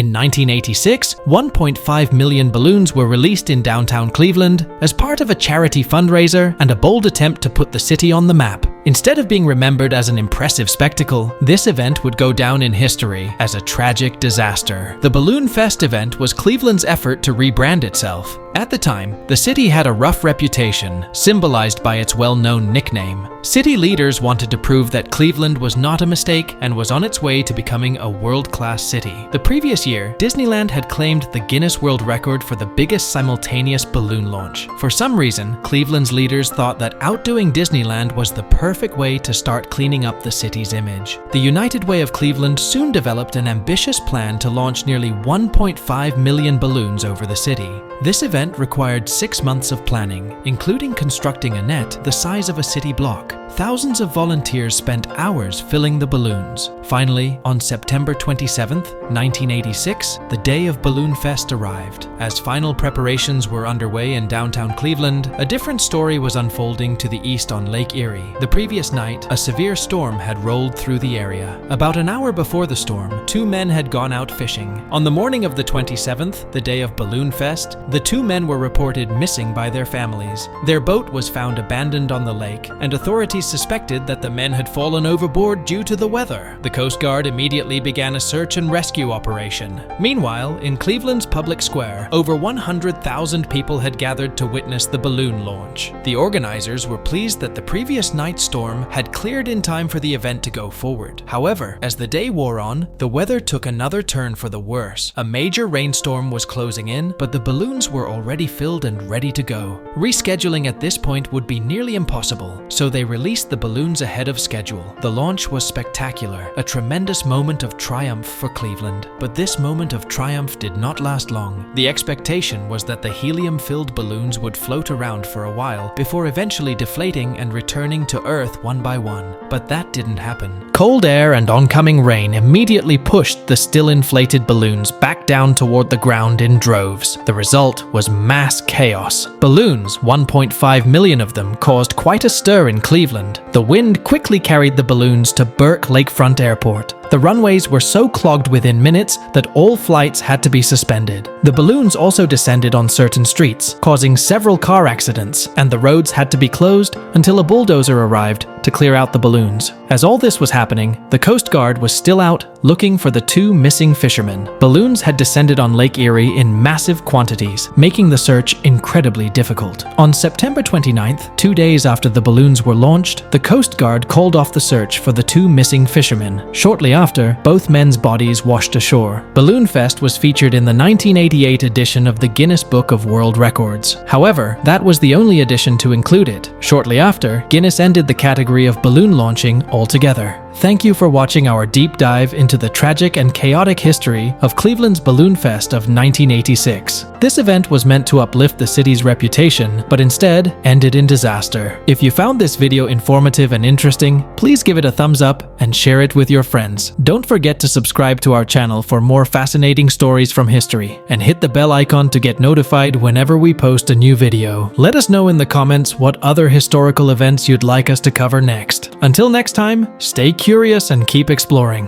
In 1986, 1.5 million balloons were released in downtown Cleveland as part of a charity fundraiser and a bold attempt to put the city on the map. Instead of being remembered as an impressive spectacle, this event would go down in history as a tragic disaster. The Balloon Fest event was Cleveland's effort to rebrand itself. At the time, the city had a rough reputation, symbolized by its well-known nickname. City leaders wanted to prove that Cleveland was not a mistake and was on its way to becoming a world-class city. The previous year, Disneyland had claimed the Guinness World Record for the biggest simultaneous balloon launch. For some reason, Cleveland's leaders thought that outdoing Disneyland was the perfect way to start cleaning up the city's image. The United Way of Cleveland soon developed an ambitious plan to launch nearly 1.5 million balloons over the city. This event required 6 months of planning, including constructing a net the size of a city block. Thousands of volunteers spent hours filling the balloons. Finally, on September 27, 1986, the day of Balloon Fest arrived. As final preparations were underway in downtown Cleveland, a different story was unfolding to the east on Lake Erie. The previous night, a severe storm had rolled through the area. About an hour before the storm, 2 men had gone out fishing. On the morning of the 27th, the day of Balloon Fest, the 2 men were reported missing by their families. Their boat was found abandoned on the lake, and authorities suspected that the men had fallen overboard due to the weather. The Coast Guard immediately began a search and rescue operation. Meanwhile, in Cleveland's public square, over 100,000 people had gathered to witness the balloon launch. The organizers were pleased that the previous night's storm had cleared in time for the event to go forward. However, as the day wore on, the weather took another turn for the worse. A major rainstorm was closing in, but the balloons were already filled and ready to go. Rescheduling at this point would be nearly impossible, so they released the balloons ahead of schedule. The launch was spectacular, a tremendous moment of triumph for Cleveland. But this moment of triumph did not last long. The expectation was that the helium-filled balloons would float around for a while before eventually deflating and returning to Earth one by one. But that didn't happen. Cold air and oncoming rain immediately pushed the still inflated balloons back down toward the ground in droves. The result was mass chaos. Balloons, 1.5 million of them, caused quite a stir in Cleveland. The wind quickly carried the balloons to Burke Lakefront Airport. The runways were so clogged within minutes that all flights had to be suspended. The balloons also descended on certain streets, causing several car accidents, and the roads had to be closed until a bulldozer arrived to clear out the balloons. As all this was happening, the Coast Guard was still out looking for the 2 missing fishermen. Balloons had descended on Lake Erie in massive quantities, making the search incredibly difficult. On September 29th, 2 days after the balloons were launched, the Coast Guard called off the search for the 2 missing fishermen. Shortly after, both men's bodies washed ashore. Balloon Fest was featured in the 1988 edition of the Guinness Book of World Records. However, that was the only edition to include it. Shortly after, Guinness ended the category of balloon launching altogether. Thank you for watching our deep dive into the tragic and chaotic history of Cleveland's Balloon Fest of 1986. This event was meant to uplift the city's reputation, but instead ended in disaster. If you found this video informative and interesting, please give it a thumbs up and share it with your friends. Don't forget to subscribe to our channel for more fascinating stories from history, and hit the bell icon to get notified whenever we post a new video. Let us know in the comments what other historical events you'd like us to cover next. Until next time, stay curious and keep exploring.